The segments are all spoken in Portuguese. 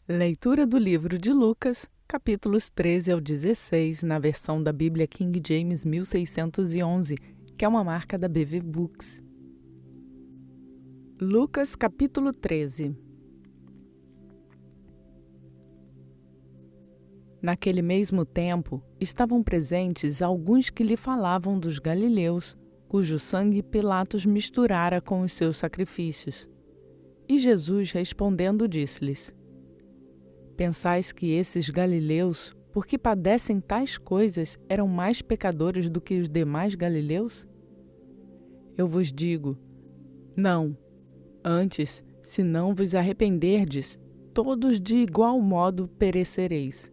Leitura do livro de Lucas, capítulos 13 ao 16, na versão da Bíblia King James 1611, que é uma marca da BV Books. Lucas, capítulo 13. Naquele mesmo tempo, estavam presentes alguns que lhe falavam dos galileus, cujo sangue Pilatos misturara com os seus sacrifícios. E Jesus, respondendo, disse-lhes: Pensais que esses galileus, porque padecem tais coisas, eram mais pecadores do que os demais galileus? Eu vos digo, não. Antes, se não vos arrependerdes, todos de igual modo perecereis.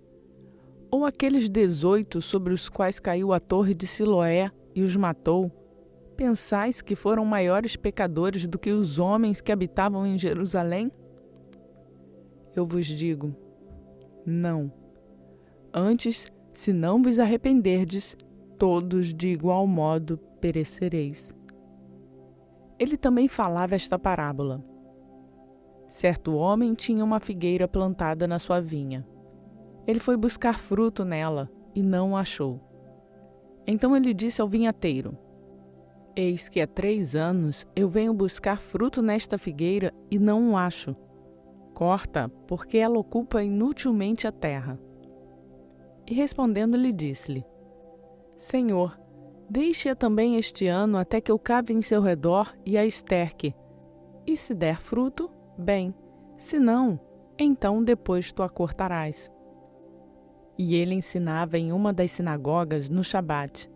Ou aqueles 18 sobre os quais caiu a torre de Siloé e os matou, pensais que foram maiores pecadores do que os homens que habitavam em Jerusalém? Eu vos digo, não. Antes, se não vos arrependerdes, todos de igual modo perecereis. Ele também falava esta parábola. Certo homem tinha uma figueira plantada na sua vinha. Ele foi buscar fruto nela e não o achou. Então ele disse ao vinhateiro: Eis que há 3 anos eu venho buscar fruto nesta figueira e não o acho. Corta, porque ela ocupa inutilmente a terra. E respondendo-lhe disse-lhe: Senhor, deixe-a também este ano até que eu cave em seu redor e a esterque. E se der fruto, bem, se não, então depois tu a cortarás. E ele ensinava em uma das sinagogas no Shabat.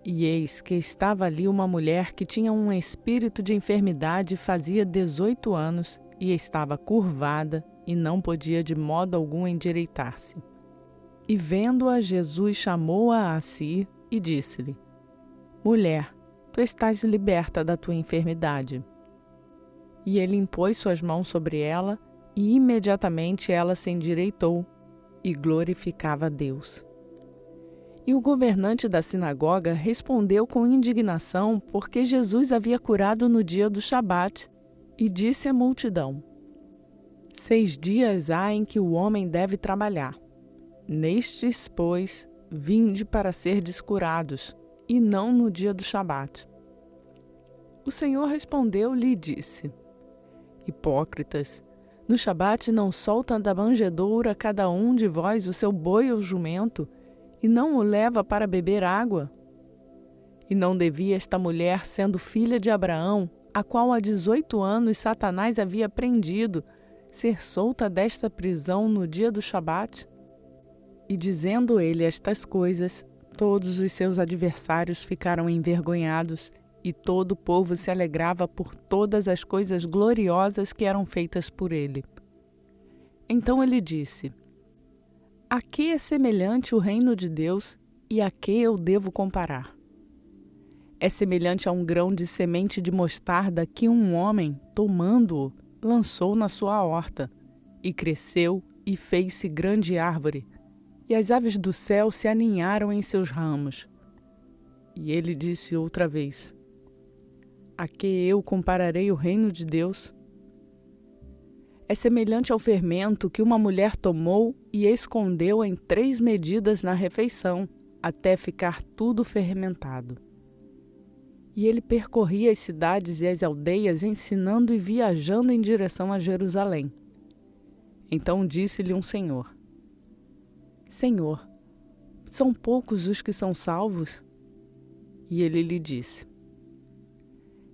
E eis que estava ali uma mulher que tinha um espírito de enfermidade fazia 18 anos e estava curvada e não podia de modo algum endireitar-se. E vendo-a, Jesus chamou-a a si e disse-lhe: Mulher, tu estás liberta da tua enfermidade. E ele impôs suas mãos sobre ela e imediatamente ela se endireitou e glorificava a Deus. E o governante da sinagoga respondeu com indignação porque Jesus havia curado no dia do Shabat e disse à multidão: 6 dias há em que o homem deve trabalhar. Nestes, pois, vinde para serdes curados, e não no dia do Shabat. O Senhor respondeu-lhe e disse: Hipócritas, no Shabat não solta da manjedoura cada um de vós o seu boi ou jumento, e não o leva para beber água? E não devia esta mulher, sendo filha de Abraão, a qual há 18 anos Satanás havia prendido, ser solta desta prisão no dia do Shabat? E dizendo ele estas coisas, todos os seus adversários ficaram envergonhados, e todo o povo se alegrava por todas as coisas gloriosas que eram feitas por ele. Então ele disse: A que é semelhante o reino de Deus e a que eu devo comparar? É semelhante a um grão de semente de mostarda que um homem, tomando-o, lançou na sua horta, e cresceu e fez-se grande árvore, e as aves do céu se aninharam em seus ramos. E ele disse outra vez: A que eu compararei o reino de Deus? É semelhante ao fermento que uma mulher tomou e escondeu em 3 medidas na refeição, até ficar tudo fermentado. E ele percorria as cidades e as aldeias, ensinando e viajando em direção a Jerusalém. Então disse-lhe um senhor: Senhor, são poucos os que são salvos? E ele lhe disse: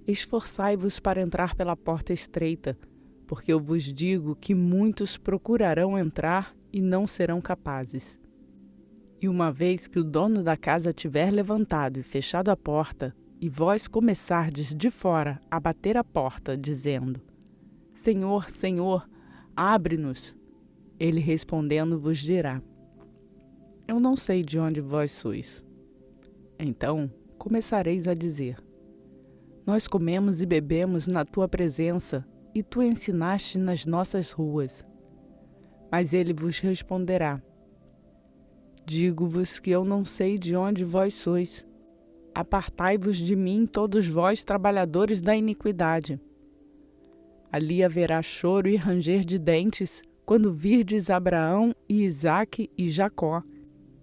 Esforçai-vos para entrar pela porta estreita, porque eu vos digo que muitos procurarão entrar e não serão capazes. E uma vez que o dono da casa tiver levantado e fechado a porta, e vós começardes de fora a bater a porta, dizendo: Senhor, Senhor, abre-nos, ele respondendo vos dirá: Eu não sei de onde vós sois. Então começareis a dizer: Nós comemos e bebemos na tua presença, e tu ensinaste nas nossas ruas. Mas ele vos responderá: Digo-vos que eu não sei de onde vós sois. Apartai-vos de mim, todos vós, trabalhadores da iniquidade. Ali haverá choro e ranger de dentes, quando virdes Abraão e Isaque e Jacó,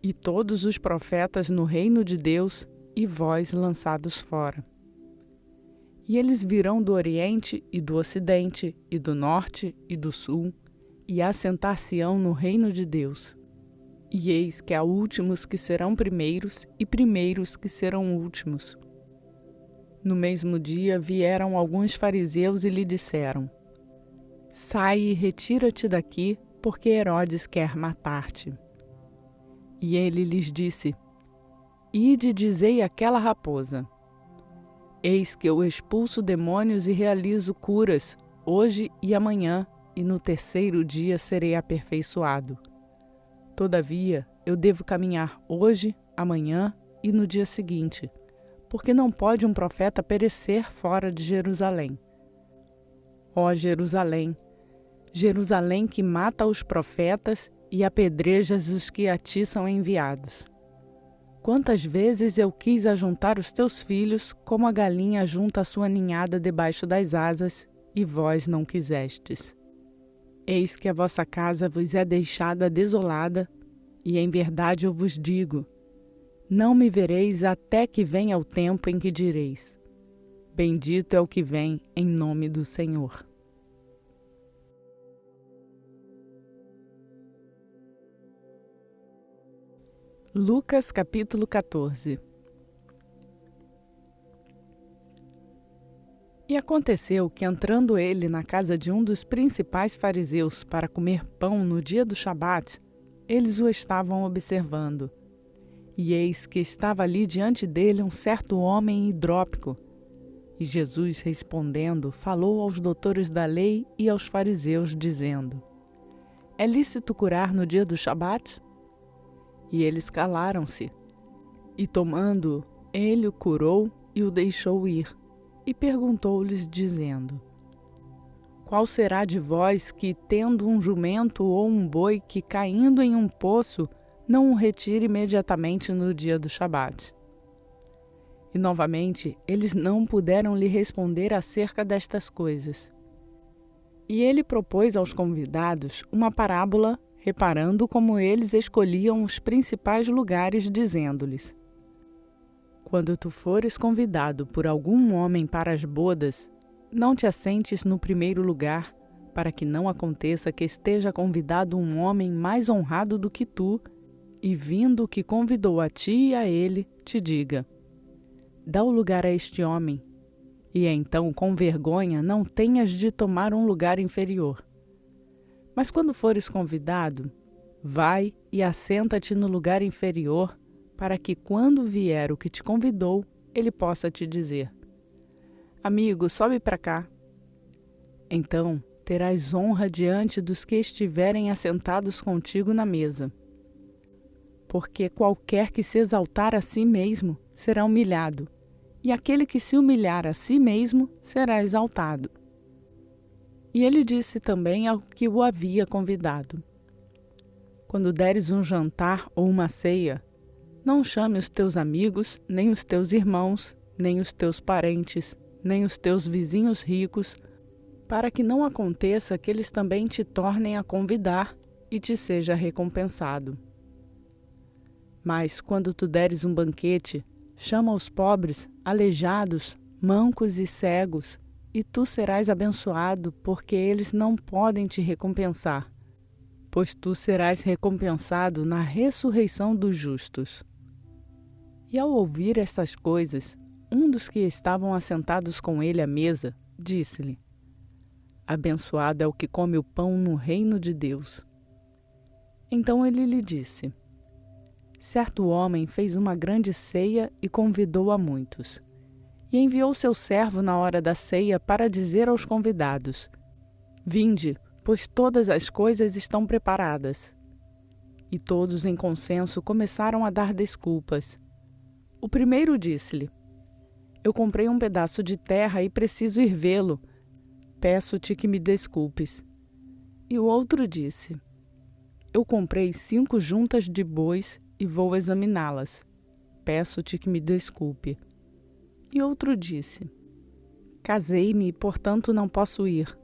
e todos os profetas no reino de Deus, e vós lançados fora. E eles virão do Oriente e do Ocidente, e do Norte e do Sul, e assentar-se-ão no reino de Deus. E eis que há últimos que serão primeiros, e primeiros que serão últimos. No mesmo dia vieram alguns fariseus e lhe disseram: Sai e retira-te daqui, porque Herodes quer matar-te. E ele lhes disse: Ide e dizei àquela raposa: Eis que eu expulso demônios e realizo curas, hoje e amanhã, e no terceiro dia serei aperfeiçoado. Todavia, eu devo caminhar hoje, amanhã e no dia seguinte, porque não pode um profeta perecer fora de Jerusalém. Ó Jerusalém, Jerusalém que mata os profetas e apedrejas os que a ti são enviados. Quantas vezes eu quis ajuntar os teus filhos, como a galinha ajunta a sua ninhada debaixo das asas, e vós não quisestes. Eis que a vossa casa vos é deixada desolada, e em verdade eu vos digo, não me vereis até que venha o tempo em que direis: Bendito é o que vem em nome do Senhor. Lucas capítulo 14. E aconteceu que, entrando ele na casa de um dos principais fariseus para comer pão no dia do Shabat, eles o estavam observando. E eis que estava ali diante dele um certo homem hidrópico. E Jesus, respondendo, falou aos doutores da lei e aos fariseus, dizendo: É lícito curar no dia do Shabat? E eles calaram-se. E tomando-o, ele o curou e o deixou ir. E perguntou-lhes, dizendo: Qual será de vós que, tendo um jumento ou um boi que, caindo em um poço, não o retire imediatamente no dia do Shabat? E novamente eles não puderam lhe responder acerca destas coisas. E ele propôs aos convidados uma parábola, reparando como eles escolhiam os principais lugares, dizendo-lhes: Quando tu fores convidado por algum homem para as bodas, não te assentes no primeiro lugar, para que não aconteça que esteja convidado um homem mais honrado do que tu, e vindo o que convidou a ti e a ele, te diga: Dá o lugar a este homem, e então com vergonha não tenhas de tomar um lugar inferior. Mas quando fores convidado, vai e assenta-te no lugar inferior, para que quando vier o que te convidou, ele possa te dizer: Amigo, sobe para cá. Então terás honra diante dos que estiverem assentados contigo na mesa. Porque qualquer que se exaltar a si mesmo será humilhado, e aquele que se humilhar a si mesmo será exaltado. E ele disse também ao que o havia convidado: Quando deres um jantar ou uma ceia, não chame os teus amigos, nem os teus irmãos, nem os teus parentes, nem os teus vizinhos ricos, para que não aconteça que eles também te tornem a convidar e te seja recompensado. Mas quando tu deres um banquete, chama os pobres, aleijados, mancos e cegos, e tu serás abençoado, porque eles não podem te recompensar, pois tu serás recompensado na ressurreição dos justos. E ao ouvir estas coisas, um dos que estavam assentados com ele à mesa, disse-lhe: Abençoado é o que come o pão no reino de Deus. Então ele lhe disse: Certo homem fez uma grande ceia e convidou a muitos. E enviou seu servo na hora da ceia para dizer aos convidados: Vinde, pois todas as coisas estão preparadas. E todos em consenso começaram a dar desculpas. O primeiro disse-lhe: Eu comprei um pedaço de terra e preciso ir vê-lo. Peço-te que me desculpes. E o outro disse: Eu comprei 5 juntas de bois e vou examiná-las. Peço-te que me desculpe. E outro disse: Casei-me e, portanto, não posso ir.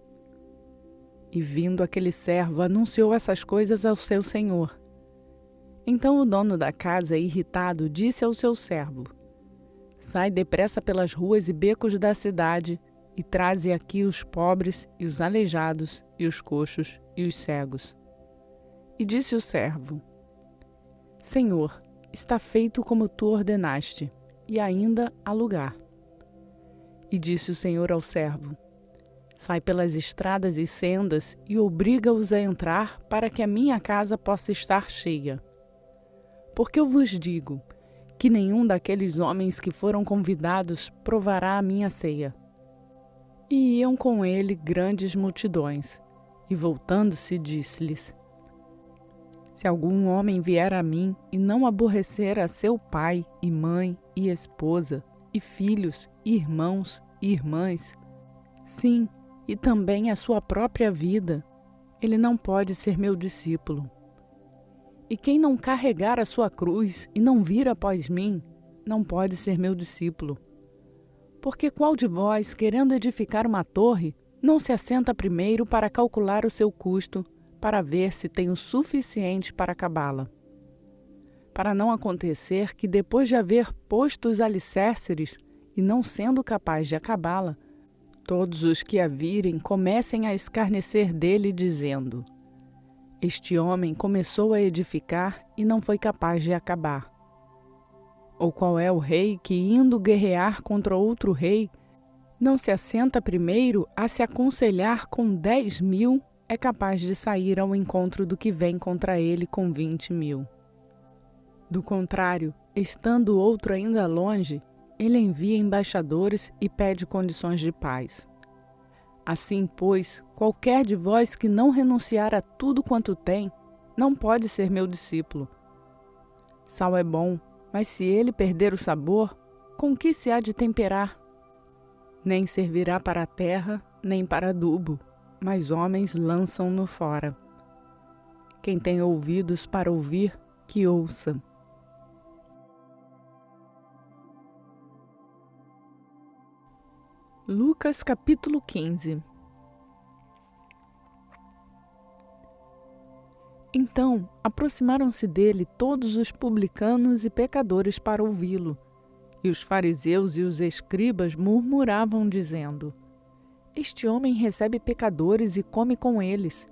E vindo aquele servo, anunciou essas coisas ao seu senhor. Então o dono da casa, irritado, disse ao seu servo: Sai depressa pelas ruas e becos da cidade e traze aqui os pobres e os aleijados e os coxos e os cegos. E disse o servo: Senhor, está feito como tu ordenaste, e ainda há lugar. E disse o Senhor ao servo: Sai pelas estradas e sendas e obriga-os a entrar para que a minha casa possa estar cheia. Porque eu vos digo que nenhum daqueles homens que foram convidados provará a minha ceia. E iam com ele grandes multidões. E voltando-se, disse-lhes: Se algum homem vier a mim e não aborrecer a seu pai e mãe e esposa e filhos e irmãos e irmãs, sim, e também a sua própria vida, ele não pode ser meu discípulo. E quem não carregar a sua cruz e não vir após mim, não pode ser meu discípulo. Porque qual de vós, querendo edificar uma torre, não se assenta primeiro para calcular o seu custo, para ver se tem o suficiente para acabá-la? Para não acontecer que, depois de haver posto os alicerces e não sendo capaz de acabá-la, todos os que a virem comecem a escarnecer dele, dizendo: Este homem começou a edificar e não foi capaz de acabar. Ou qual é o rei que, indo guerrear contra outro rei, não se assenta primeiro a se aconselhar com 10.000, é capaz de sair ao encontro do que vem contra ele com 20.000. Do contrário, estando outro ainda longe, ele envia embaixadores e pede condições de paz. Assim, pois, qualquer de vós que não renunciar a tudo quanto tem, não pode ser meu discípulo. Sal é bom, mas se ele perder o sabor, com que se há de temperar? Nem servirá para a terra, nem para adubo, mas homens lançam-no fora. Quem tem ouvidos para ouvir, que ouça. Lucas capítulo 15. Então, aproximaram-se dele todos os publicanos e pecadores para ouvi-lo. E os fariseus e os escribas murmuravam, dizendo: Este homem recebe pecadores e come com eles.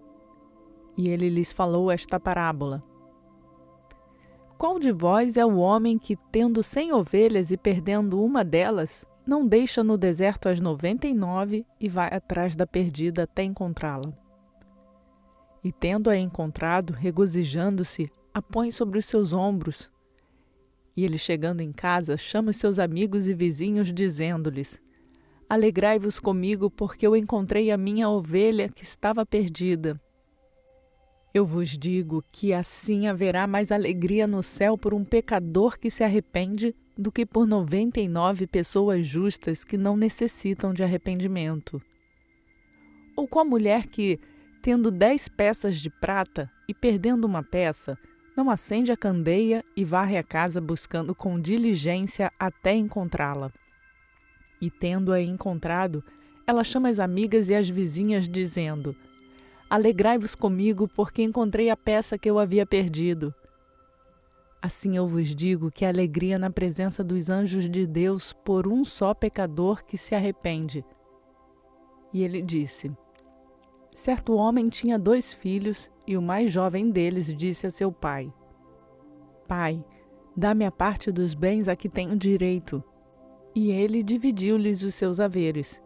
E ele lhes falou esta parábola: Qual de vós é o homem que, tendo 100 ovelhas e perdendo uma delas, não deixa no deserto as 99 e vai atrás da perdida até encontrá-la? E tendo-a encontrado, regozijando-se, a põe sobre os seus ombros. E ele, chegando em casa, chama os seus amigos e vizinhos, dizendo-lhes: Alegrai-vos comigo, porque eu encontrei a minha ovelha que estava perdida. Eu vos digo que assim haverá mais alegria no céu por um pecador que se arrepende do que por 99 pessoas justas que não necessitam de arrependimento. Ou qual mulher que, tendo 10 peças de prata e perdendo uma peça, não acende a candeia e varre a casa buscando com diligência até encontrá-la? E tendo-a encontrado, ela chama as amigas e as vizinhas, dizendo: Alegrai-vos comigo, porque encontrei a peça que eu havia perdido. Assim eu vos digo que há alegria na presença dos anjos de Deus por um só pecador que se arrepende. E ele disse: Certo homem tinha 2 filhos, e o mais jovem deles disse a seu pai: Pai, dá-me a parte dos bens a que tenho direito. E ele dividiu-lhes os seus haveres.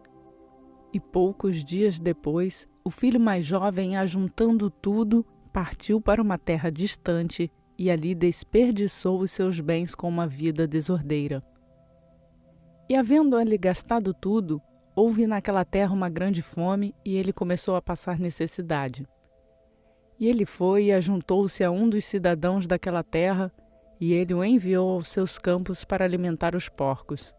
E poucos dias depois, o filho mais jovem, ajuntando tudo, partiu para uma terra distante e ali desperdiçou os seus bens com uma vida desordeira. E havendo-lhe gastado tudo, houve naquela terra uma grande fome e ele começou a passar necessidade. E ele foi e ajuntou-se a um dos cidadãos daquela terra, e ele o enviou aos seus campos para alimentar os porcos.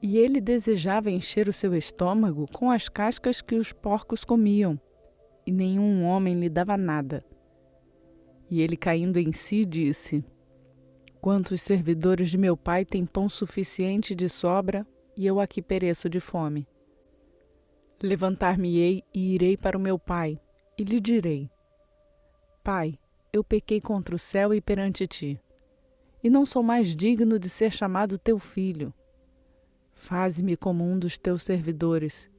E ele desejava encher o seu estômago com as cascas que os porcos comiam, e nenhum homem lhe dava nada. E ele, caindo em si, disse: Quantos servidores de meu pai têm pão suficiente de sobra, e eu aqui pereço de fome? Levantar-me-ei e irei para o meu pai, e lhe direi: Pai, eu pequei contra o céu e perante ti, e não sou mais digno de ser chamado teu filho. Faze-me como um dos teus servidores.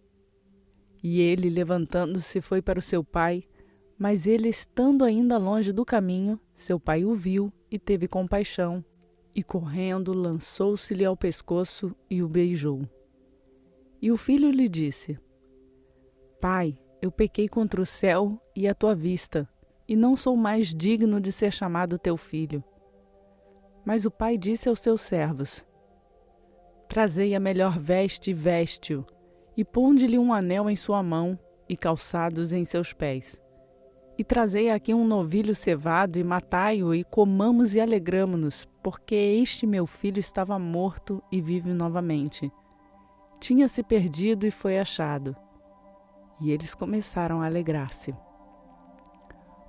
E ele, levantando-se, foi para o seu pai, mas ele, estando ainda longe do caminho, seu pai o viu e teve compaixão, e correndo lançou-se-lhe ao pescoço e o beijou. E o filho lhe disse: Pai, eu pequei contra o céu e a tua vista, e não sou mais digno de ser chamado teu filho. Mas o pai disse aos seus servos: Trazei a melhor veste e veste-o, e ponde-lhe um anel em sua mão e calçados em seus pés. E trazei aqui um novilho cevado e matai-o, e comamos e alegramo-nos, porque este meu filho estava morto e vive novamente. Tinha-se perdido e foi achado. E eles começaram a alegrar-se.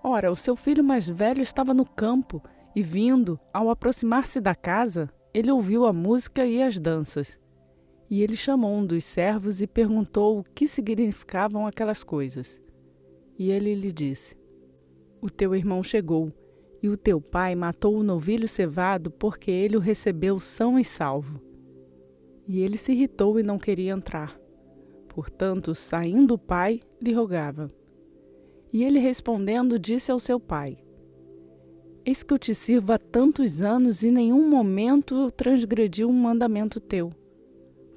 Ora, o seu filho mais velho estava no campo, e vindo, ao aproximar-se da casa, ele ouviu a música e as danças. E ele chamou um dos servos e perguntou o que significavam aquelas coisas. E ele lhe disse: O teu irmão chegou, e o teu pai matou o novilho cevado, porque ele o recebeu são e salvo. E ele se irritou e não queria entrar. Portanto, saindo o pai, lhe rogava. E ele respondendo, disse ao seu pai: Eis que eu te sirvo há tantos anos, e em nenhum momento eu transgredi um mandamento teu.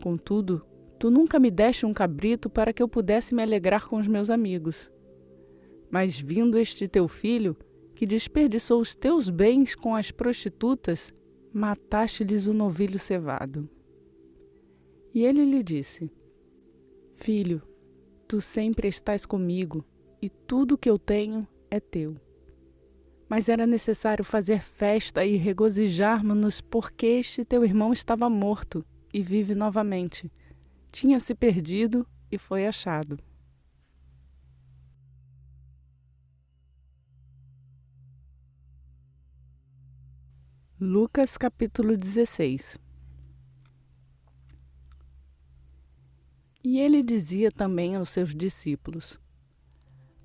Contudo, tu nunca me deste um cabrito para que eu pudesse me alegrar com os meus amigos. Mas vindo este teu filho, que desperdiçou os teus bens com as prostitutas, mataste-lhes o novilho cevado. E ele lhe disse: Filho, tu sempre estás comigo, e tudo que eu tenho é teu. Mas era necessário fazer festa e regozijarmos-nos, porque este teu irmão estava morto e vive novamente. Tinha se perdido e foi achado. Lucas capítulo 16. E ele dizia também aos seus discípulos: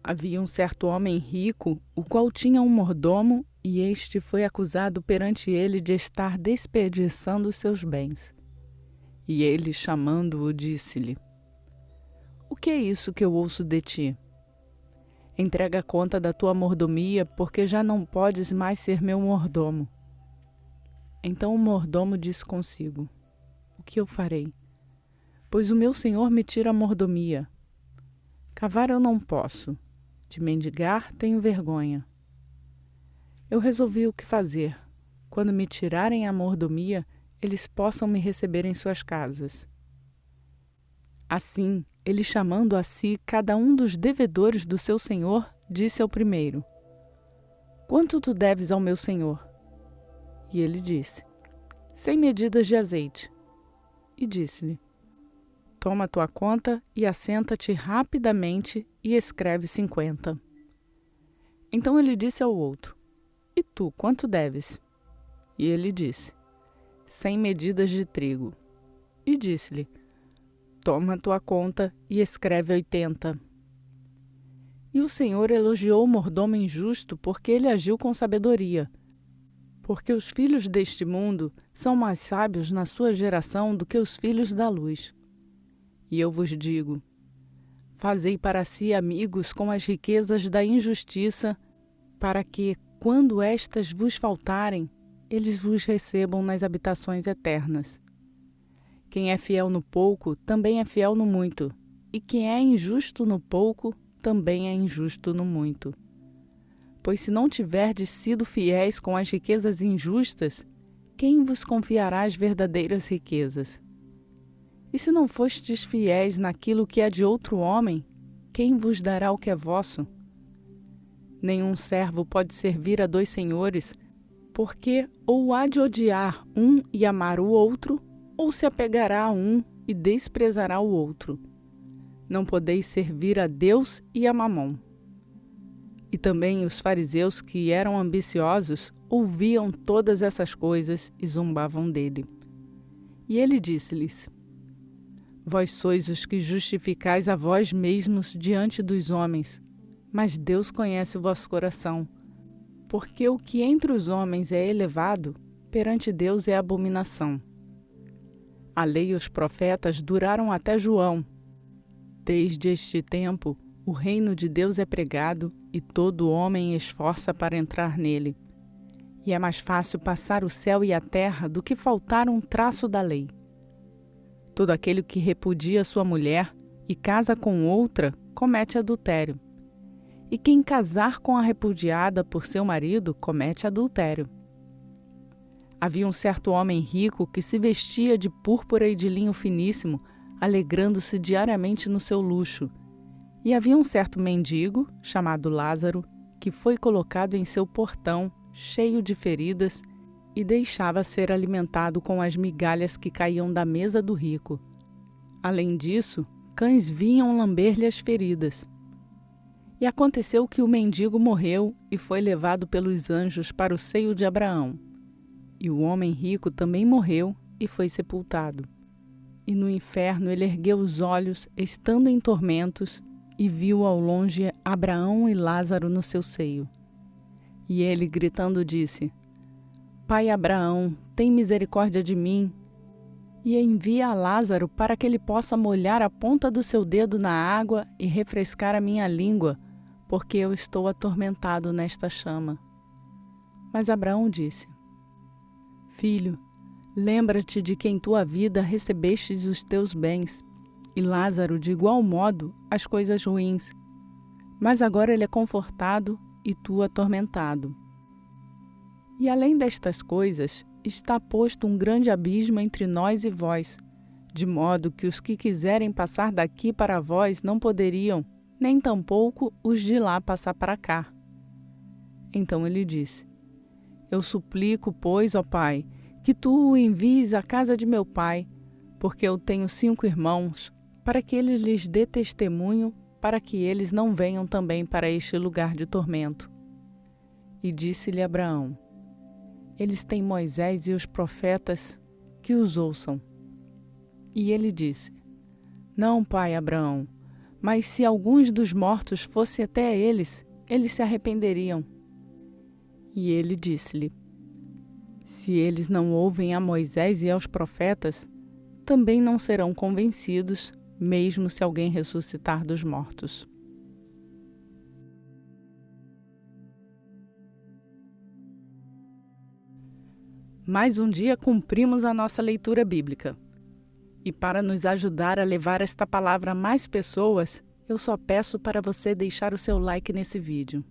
Havia um certo homem rico, o qual tinha um mordomo, e este foi acusado perante ele de estar desperdiçando os seus bens. E ele, chamando-o, disse-lhe: O que é isso que eu ouço de ti? Entrega a conta da tua mordomia, porque já não podes mais ser meu mordomo. Então o mordomo disse consigo: O que eu farei? Pois o meu senhor me tira a mordomia. Cavar eu não posso, de mendigar tenho vergonha. Eu resolvi o que fazer. Quando me tirarem a mordomia, eles possam me receber em suas casas. Assim, ele, chamando a si cada um dos devedores do seu senhor, disse ao primeiro: Quanto tu deves ao meu senhor? E ele disse: 100 medidas de azeite. E disse-lhe: Toma tua conta e assenta-te rapidamente e escreve 50. Então ele disse ao outro: E tu, quanto deves? E ele disse: 100 medidas de trigo. E disse-lhe: Toma tua conta e escreve 80. E o Senhor elogiou o mordomo injusto, porque ele agiu com sabedoria. Porque os filhos deste mundo são mais sábios na sua geração do que os filhos da luz. E eu vos digo: fazei para si amigos com as riquezas da injustiça, para que, quando estas vos faltarem, eles vos recebam nas habitações eternas. Quem é fiel no pouco, também é fiel no muito, e quem é injusto no pouco, também é injusto no muito. Pois se não tiverdes sido fiéis com as riquezas injustas, quem vos confiará as verdadeiras riquezas? E se não fostes fiéis naquilo que é de outro homem, quem vos dará o que é vosso? Nenhum servo pode servir a 2 senhores, porque ou há de odiar um e amar o outro, ou se apegará a um e desprezará o outro. Não podeis servir a Deus e a Mamom. E também os fariseus, que eram ambiciosos, ouviam todas essas coisas e zombavam dele. E ele disse-lhes: Vós sois os que justificais a vós mesmos diante dos homens, mas Deus conhece o vosso coração. Porque o que entre os homens é elevado, perante Deus é abominação. A lei e os profetas duraram até João. Desde este tempo, o reino de Deus é pregado e todo homem esforça para entrar nele. E é mais fácil passar o céu e a terra do que faltar um traço da lei. Todo aquele que repudia sua mulher e casa com outra comete adultério. E quem casar com a repudiada por seu marido comete adultério. Havia um certo homem rico que se vestia de púrpura e de linho finíssimo, alegrando-se diariamente no seu luxo. E havia um certo mendigo, chamado Lázaro, que foi colocado em seu portão, cheio de feridas, e deixava ser alimentado com as migalhas que caíam da mesa do rico. Além disso, cães vinham lamber-lhe as feridas. E aconteceu que o mendigo morreu e foi levado pelos anjos para o seio de Abraão. E o homem rico também morreu e foi sepultado. E no inferno ele ergueu os olhos, estando em tormentos, e viu ao longe Abraão e Lázaro no seu seio. E ele, gritando, disse: Pai Abraão, tem misericórdia de mim, e envia a Lázaro para que ele possa molhar a ponta do seu dedo na água e refrescar a minha língua, porque eu estou atormentado nesta chama. Mas Abraão disse: Filho, lembra-te de que em tua vida recebestes os teus bens, e Lázaro, de igual modo, as coisas ruins. Mas agora ele é confortado e tu atormentado. E além destas coisas, está posto um grande abismo entre nós e vós, de modo que os que quiserem passar daqui para vós não poderiam, nem tampouco os de lá passar para cá. Então ele disse: Eu suplico, pois, ó Pai, que tu o envies à casa de meu pai, porque eu tenho 5 irmãos, para que ele lhes dê testemunho, para que eles não venham também para este lugar de tormento. E disse-lhe Abraão: Eles têm Moisés e os profetas, que os ouçam. E ele disse: Não, pai Abraão, mas se alguns dos mortos fossem até eles, eles se arrependeriam. E ele disse-lhe: Se eles não ouvem a Moisés e aos profetas, também não serão convencidos, mesmo se alguém ressuscitar dos mortos. Mais um dia cumprimos a nossa leitura bíblica. E para nos ajudar a levar esta palavra a mais pessoas, eu só peço para você deixar o seu like nesse vídeo.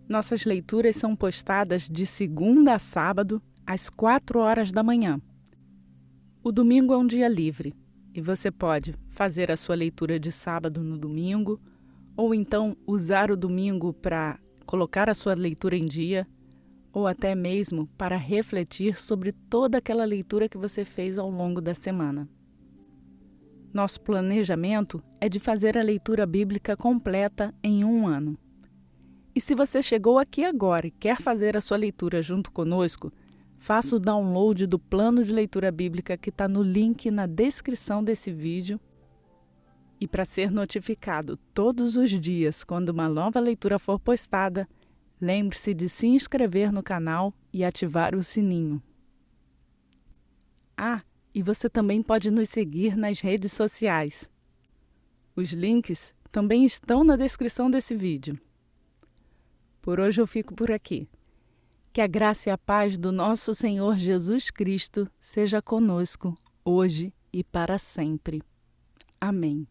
Nossas leituras são postadas de segunda a sábado, às 4 horas da manhã. O domingo é um dia livre, e você pode fazer a sua leitura de sábado no domingo, ou então usar o domingo para colocar a sua leitura em dia, ou até mesmo para refletir sobre toda aquela leitura que você fez ao longo da semana. Nosso planejamento é de fazer a leitura bíblica completa em 1 ano. E se você chegou aqui agora e quer fazer a sua leitura junto conosco, faça o download do plano de leitura bíblica que está no link na descrição desse vídeo. E para ser notificado todos os dias quando uma nova leitura for postada, lembre-se de se inscrever no canal e ativar o sininho. E você também pode nos seguir nas redes sociais. Os links também estão na descrição desse vídeo. Por hoje eu fico por aqui. Que a graça e a paz do nosso Senhor Jesus Cristo seja conosco, hoje e para sempre. Amém.